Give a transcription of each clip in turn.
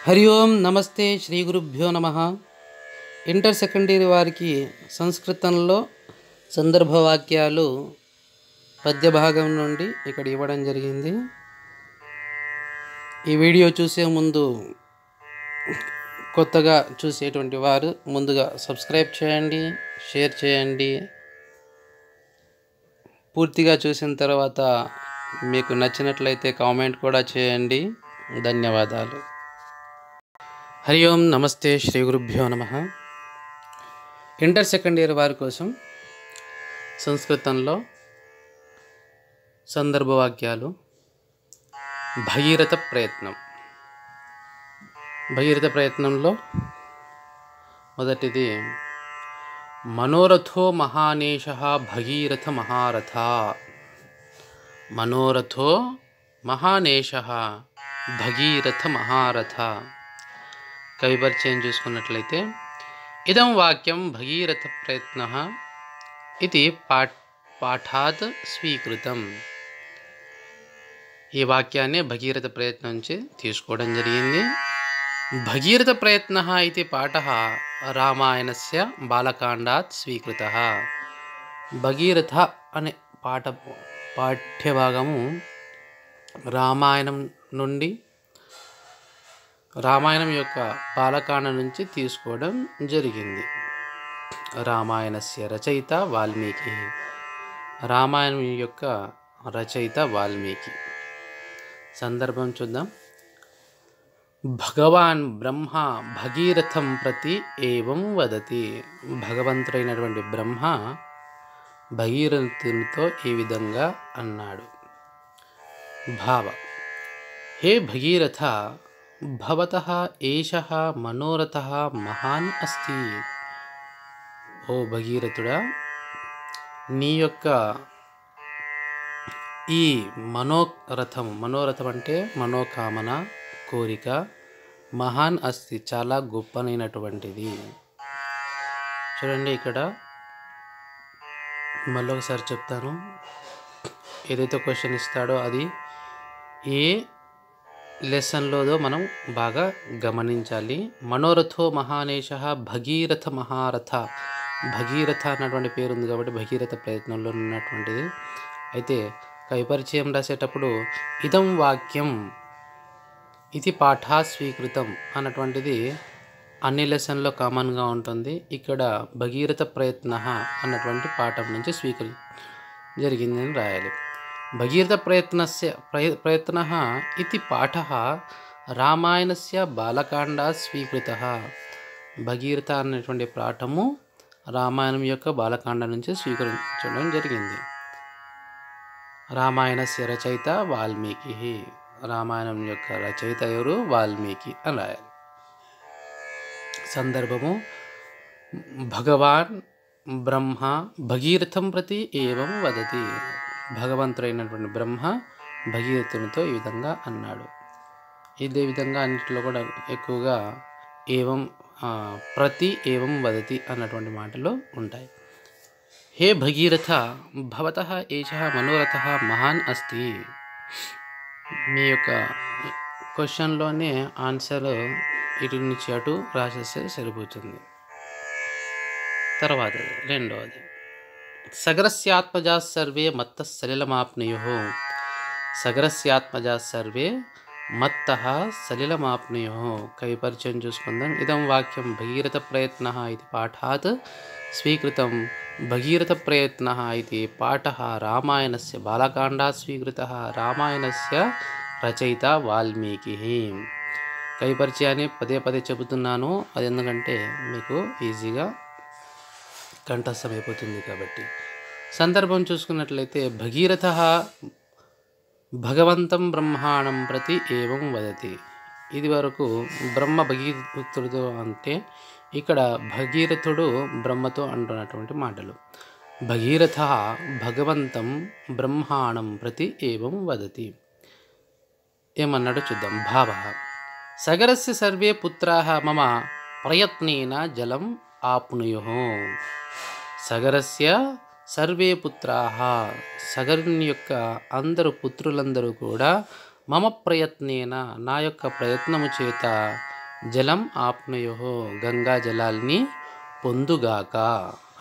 హరి ఓం నమస్తే శ్రీ గురుభ్యో నమః. ఇంటర్ సెకండరీ వారికి సంస్కృతంలో సందర్భ వాక్యాలు పద్య భాగం నుండి ఇక్కడ ఇవ్వడం జరిగింది. ఈ వీడియో చూసే ముందు కొత్తగా చూసేటువంటి వారు ముందుగా సబ్స్క్రైబ్ చేయండి, షేర్ చేయండి. పూర్తిగా చూసిన తర్వాత మీకు నచ్చినట్లయితే కామెంట్ కూడా చేయండి. ధన్యవాదాలు. హరి ఓం నమస్తే శ్రీ గురుభ్యో నమః. ఇంటర్ సెకండ్ ఇయర్ వారి కోసం సంస్కృతంలో సందర్భ వాక్యాలు. భగీరథ ప్రయత్నం. భగీరథ ప్రయత్నంలో మొదటిది మనోరథో మహానేశః భగీరథ మహారథ. మనోరథో మహానేశః భగీరథ మహారథ. కవి పరిచయం చూసుకున్నట్లయితే ఇదం వాక్యం భగీరథ ప్రయత్నః ఇది పాఠాత్ స్వీకృతం. ఈ వాక్యాన్ని భగీరథ ప్రయత్నం నుంచి తీసుకోవడం జరిగింది. భగీరథ ప్రయత్నః ఇది పాఠః రామాయణస్య బాలకాండాత్ స్వీకృతః. భగీరథ అనే పాఠ్యభాగము రామాయణం నుండి, రామాయణం యొక్క బాలకాండ నుంచి తీసుకోవడం జరిగింది. రామాయణస్య రచయిత వాల్మీకి. రామాయణం యొక్క రచయిత వాల్మీకి. సందర్భం చూద్దాం. భగవాన్ బ్రహ్మ భగీరథం ప్రతి ఏవం వదతి. భగవంతుడైనటువంటి బ్రహ్మ భగీరథునితో ఈ విధంగా అన్నాడు. భావ: హే భగీరథ, భవతః ఏషః మనోరథః మహాన్ అస్తి. ఓ భగీరథుడా, నీ యొక్క ఈ మనోరథం అంటే మనోకామన, కోరిక, మహాన్ అస్తి చాలా గొప్పనైనటువంటిది. చూడండి, ఇక్కడ మళ్ళీ ఒకసారి చెప్తాను. ఏదైతే క్వశ్చన్ ఇస్తాడో అది ఏ లెసన్లోదో మనం బాగా గమనించాలి. మనోరథో మహానేశః భగీరథ మహారథ. భగీరథ అన్నటువంటి పేరు ఉంది కాబట్టి భగీరథ ప్రయత్నంలో ఉన్నటువంటిది. అయితే కవి పరిచయం రాసేటప్పుడు ఇదం వాక్యం ఇది పాఠా స్వీకృతం అన్నటువంటిది అన్ని లెసన్లో కామన్గా ఉంటుంది. ఇక్కడ భగీరథ ప్రయత్న అన్నటువంటి పాఠం నుంచి జరిగిందని రాయాలి. భగీరథ ప్రయత్న ఇది పాఠః రామాయణస్య బాలకాండా స్వీకృతః. భగీరథ అనేటువంటి పాఠము రామాయణం యొక్క బాలకాండ నుంచి స్వీకరించడం జరిగింది. రామాయణస్య రచయిత వాల్మీకి. రామాయణం యొక్క రచయిత ఎవరు? వాల్మీకి అని రాయాలి. సందర్భము: భగవాన్ బ్రహ్మ భగీరథం ప్రతి ఏవం వదతి. భగవంతుడైనటువంటి బ్రహ్మ భగీరథునితో ఈ విధంగా అన్నాడు. ఇదే విధంగా అన్నింటిలో కూడా ఎక్కువగా ఏవం ప్రతి ఏవం వదతి అన్నటువంటి మాటలు ఉంటాయి. హే భగీరథ, భవతః ఏషః మనోరథః మహాన్ అస్తి. మీ యొక్క క్వశ్చన్లోనే ఆన్సర్ ఇటు నుంచి అటు రాసేస్తే సరిపోతుంది. తర్వాత రెండవది, సగరస్యాత్మజా సర్వే మత్తః సలిలమాప్నుయుః. సగరస్యాత్మజా సర్వే మత్తః సలిలమాప్నుయుః. కవి పరిచయం చూసుకుందాం. ఇదం వాక్యం భగీరథ ప్రయత్నః ఇది పాఠాత్ స్వీకృతం. భగీరథ ప్రయత్నః ఇది పాఠః రామాయణస్య బాలకాండాత్ స్వీకృతః. రామాయణస్య రచయిత వాల్మీకి. కవి పరిచయాన్ని పదే పదే చెబుతున్నాను, అది ఎందుకంటే మీకు ఈజీగా కంఠస్థం అయిపోతుంది కాబట్టి. సందర్భం చూసుకున్నట్లయితే భగీరథ భగవంతం బ్రహ్మాణం ప్రతి ఏవం వదతి. ఇది వరకు బ్రహ్మ భగీరథుడు అంటే ఇక్కడ భగీరథుడు బ్రహ్మతో అంటున్నటువంటి మాటలు. భగీరథ భగవంతం బ్రహ్మాణం ప్రతి ఏవం వదతి. ఏమన్నాడో చూద్దాం. భావ: సగరస్య సర్వే పుత్రాః మమ ప్రయత్నేన జలం ఆప్నుయుః. సగరస్య సర్వే పుత్రాః, సగరుని యొక్క అందరు పుత్రులందరూ కూడా మమ ప్రయత్నేన నా యొక్క ప్రయత్నము చేత జలం ఆప్నుయో గంగా జలాల్ని పొందుగాక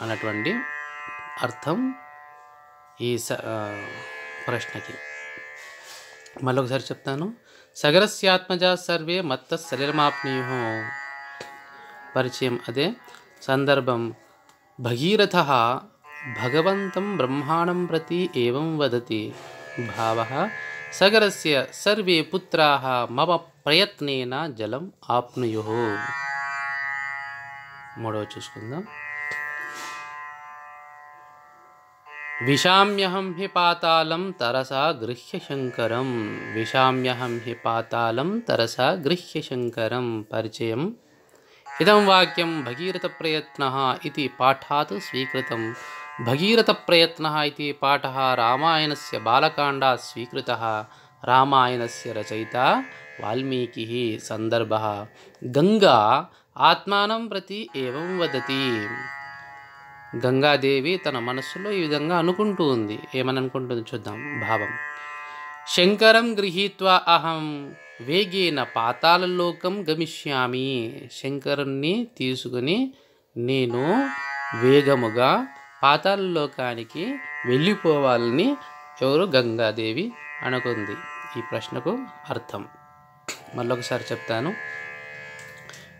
అన్నటువంటి అర్థం ఈ ప్రశ్నకి. మళ్ళొకసారి చెప్తాను. సగరస్యాత్మజా సర్వే మత్త సలిలమాప్నుయో. పరిచయం అదే సందర్భం. భగీరథ భగవంతం బ్రహ్మాండం ప్రతి ఏవం వదతి. భావః సగరస్య సర్వే పుత్రాః మమ ప్రయత్నేన జలం ఆప్నుయుః. మూడవ చూసుకుందాం. విశామ్యహం హి పాతాళం తరసా గృహ్య శంకరం. విశామ్యహం హి పాతాళం తరసా గృహ్య శంకరం. పరిచయం. ఇదం వాక్యం భగీరథ ప్రయత్నః ఇతి పాఠాత్ స్వీకృతం. భగీరథ ప్రయత్నః ఇతి పాఠः రామాయణస్య బాలకాండాత్ స్వీకృతः. రామాయణస్య రచయిత వాల్మీకిః. సందర్భः గంగా ఆత్మానం ప్రతి ఏవం వదతి. గంగాదేవి తన మనస్సులో ఈ విధంగా అనుకుంటూ ఉంది. ఏమని అనుకుంటుంది చూద్దాం భావం. శంకరం గృహీత్వా అహం వేగేన పాతాళలోకం గమిష్యామి. శంకరుణ్ణి తీసుకుని నేను వేగముగా పాతాళలోకానికి వెళ్ళిపోవాలని ఎవరు గంగాదేవి అనుకుంది. ఈ ప్రశ్నకు అర్థం మళ్ళొకసారి చెప్తాను.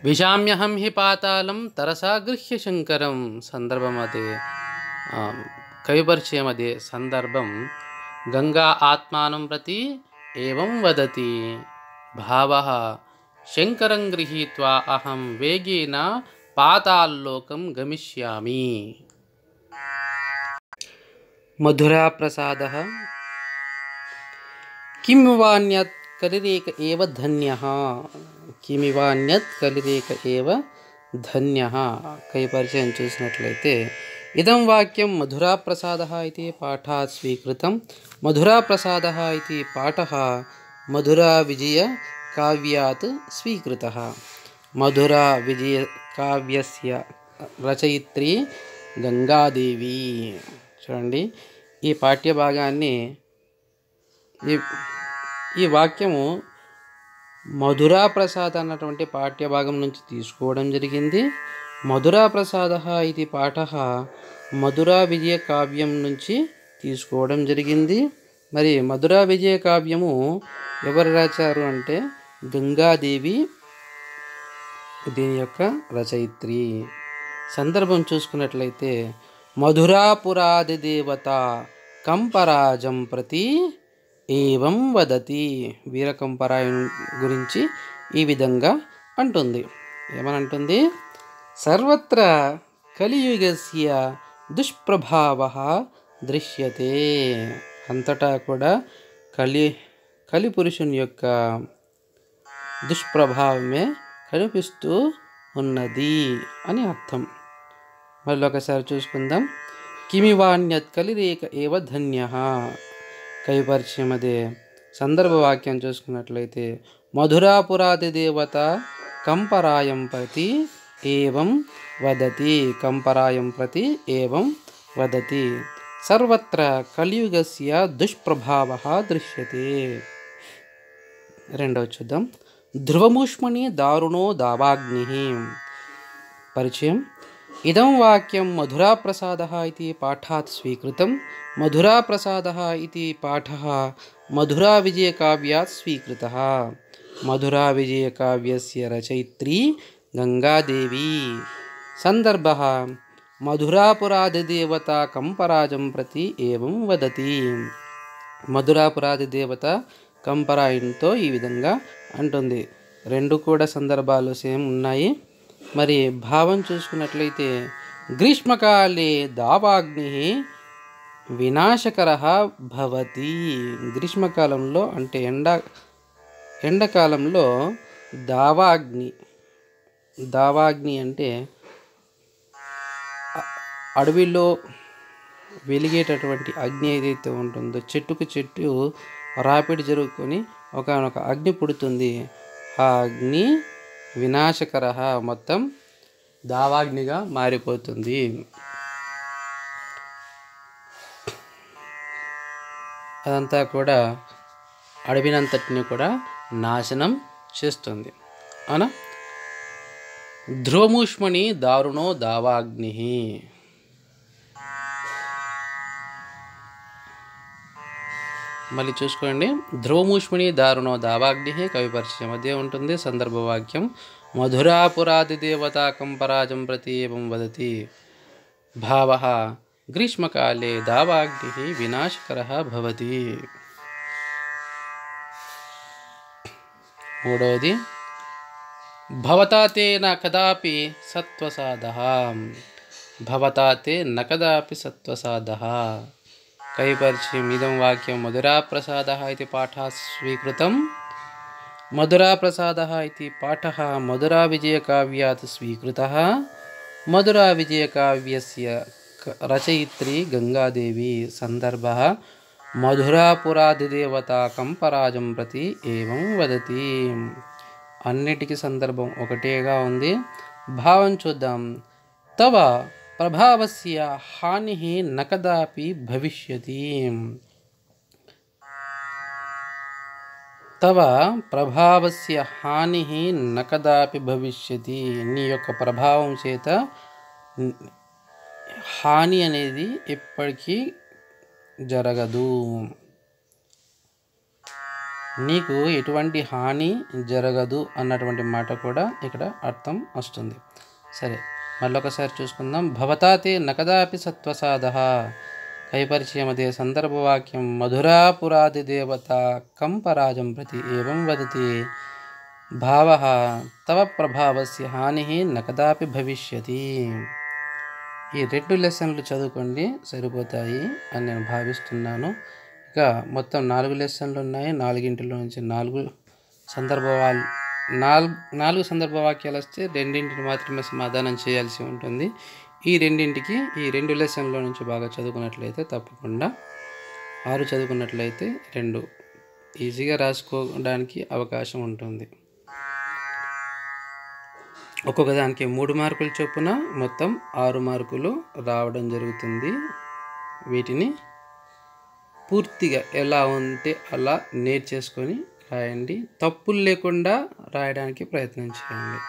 విశామ్యహం హి పాతాళం తరసా గృహ్య శంకరం. సందర్భం అదే, కవి పరిచయం అదే. సందర్భం గంగా ఆత్మానం ప్రతి ఏవం వదతి. భావః శంకరం గృహీత్వా అహం వేగేన పాతాళలోకం గమిష్యామి. మధురా ప్రసాదః కిమివాన్యత్ కలిరేక ఏవ ధన్యః. కిమివాన్యత్ కలిరేక ఏవ ధన్యః. కవి పరిచయం చూసినట్లయితే ఇదం వాక్యం మధురా ప్రసాదః ఇతి పాఠాత్ స్వీకృతం. మధురా ప్రసాదః ఇతి పాఠः మధురా విజయ కావ్యాత్ స్వీకృతः. మధురా విజయ కావ్యస్య రచయిత్రి గంగాదేవి. చూడండి, ఈ పాఠ్యభాగాన్ని ఈ వాక్యము మధురా ప్రసాద్ అన్నటువంటి పాఠ్యభాగం నుంచి తీసుకోవడం జరిగింది. మధురా ప్రసాదః ఇది పాఠः మధురా విజయ కావ్యం నుంచి తీసుకోవడం జరిగింది. మరి మధురా విజయ కావ్యము ఎవరు రాశారు అంటే గంగాదేవి దీని యొక్క రచయిత్రి. సందర్భం చూసుకున్నట్లయితే మధురాపురాది దేవత కంపరాజం ప్రతి ఏవం వదతి. వీరకంపరాయుని గురించి ఈ విధంగా అంటుంది. ఏమనంటుంది? సర్వత్ర కలియుగస్య దుష్ప్రభావః దృశ్యతే. అంతటా కూడా కలిపురుషుని యొక్క దుష్ప్రభావమే కనిపిస్తూ ఉన్నది అని అర్థం. మళ్ళీ ఒకసారి చూసుకుందాం. కిమివాన్యత్ కలిరేక ఏవ ధన్యః. కవి పరిచయం అదే. సందర్భ వాక్యం చూసుకున్నట్లయితే మధురాపురాది దేవత కంపరాయం ప్రతి ఏవం వదతి. కంపరాయం ప్రతి ఏవం వదతి. సర్వత్ర కలియుగస్య దుష్ప్రభావః దృశ్యతే. రెండవ చూద్దాం. ధ్రువమూష్మణి దారుణో దావాగ్నిః. పరిచయం. ఇదం వాక్యం మధురా ప్రసాదః ఇతి పాఠాత్ స్వీకృతం. మధురా ప్రసాదః ఇతి పాఠः మధురా విజయ కావ్యాత్ స్వీకృతः. మధురా విజయ కావ్యస్య రచయిత్రి గంగాదేవి. సందర్భः మధురాపురాది దేవత కంపరాజం ప్రతి ఏవం వదతి. మధురాపురాది దేవత కంపరాయునితో ఈ విధంగా అంటుంది. రెండు కూడా సందర్భాలు సేమ్ ఉన్నాయి. మరి భావం చూసుకున్నట్లయితే గ్రీష్మకాలే దావాగ్ని వినాశకరః భవతి. గ్రీష్మకాలంలో అంటే ఎండాకాలంలో దావాగ్ని అంటే అడవిలో వెలిగేటటువంటి అగ్ని ఏదైతే ఉంటుందో, చెట్టుకు చెట్టు రాపిడి జరుగుకొని ఒకనొక అగ్ని పుడుతుంది. ఆ అగ్ని వినాశకరః మొత్తం దావాగ్నిగా మారిపోతుంది. అదంతా కూడా అడవినంతటిని కూడా నాశనం చేస్తుంది. అవునా? ధ్రువమూష్మణి దారుణో దావాగ్ని. మళ్ళీ చూసుకోండి. ధ్రువమూష్మణి దారుణో దావాగ్ని కవి పరిచయం మధ్య ఉంటుంది. సందర్భ వాక్యం మధురాపురాదిదేవతాకం పరాజం ప్రతి ఏవం వదతి. భావః గ్రీష్మకాలే దావాగ్ని వినాశకరః భవతి. మూడవది భవతా తే న కదాపి సత్వసాదః. భవతా తే న కదాపి సత్వసాదః కవి పరిచయం ఇదం వాక్యం మధురాప్రసాదः ఇతి పాఠः స్వీకృతం. మధురాప్రసాదः ఇతి పాఠः మధురావిజయకావ్యాత్ స్వీకృతः. మధురావిజయకావ్యస్య రచయిత్రి గంగాదేవి. సందర్భः మధురాపురాదిదేవతాకం పరాజం ప్రతి ఏవం వదతి. అన్నిటికీ సందర్భం ఒకటేగా ఉంది. భావం చూద్దాం. తవ ప్రభావస్య హాని న కదాపి భవిష్యతి. తవ ప్రభావస్య హాని న కదాపి భవిష్యతి. నీ యొక్క ప్రభావం చేత హాని అనేది ఎప్పటికీ జరగదు. నీకు ఎటువంటి హాని జరగదు అన్నటువంటి మాట కూడా ఇక్కడ అర్థం వస్తుంది. సరే, మళ్ళొకసారి చూసుకుందాం. భవతా తే న కదాపి సత్వసాదః కవి పరిచయం అదే సందర్భవాక్యం మధురాపురాదిదేవతాకం పరాజం ప్రతి ఏవం వదతి. భావః తవ ప్రభావస్య హాని న కదాపి భవిష్యతి. ఈ 2 లెసన్లు చదువుకోండి, సరిపోతాయి అని నేను భావిస్తున్నాను. ఇక మొత్తం 4 లెసన్లు ఉన్నాయి. 4 నుంచి 4 సందర్భ వాక్యాలు వస్తే 2 మాత్రమే సమాధానం చేయాల్సి ఉంటుంది. ఈ 2 లెసన్ల నుంచి బాగా చదువుకున్నట్లయితే తప్పకుండా 6 చదువుకున్నట్లయితే 2 ఈజీగా రాసుకోవడానికి అవకాశం ఉంటుంది. ఒక్కొక్క దానికి 3 మార్కులు చొప్పున మొత్తం 6 మార్కులు రావడం జరుగుతుంది. వీటిని పూర్తిగా ఎలా ఉంటే అలా నేర్చేసుకొని రాయండి. తప్పులు లేకుండా రాయడానికి ప్రయత్నం చేయండి.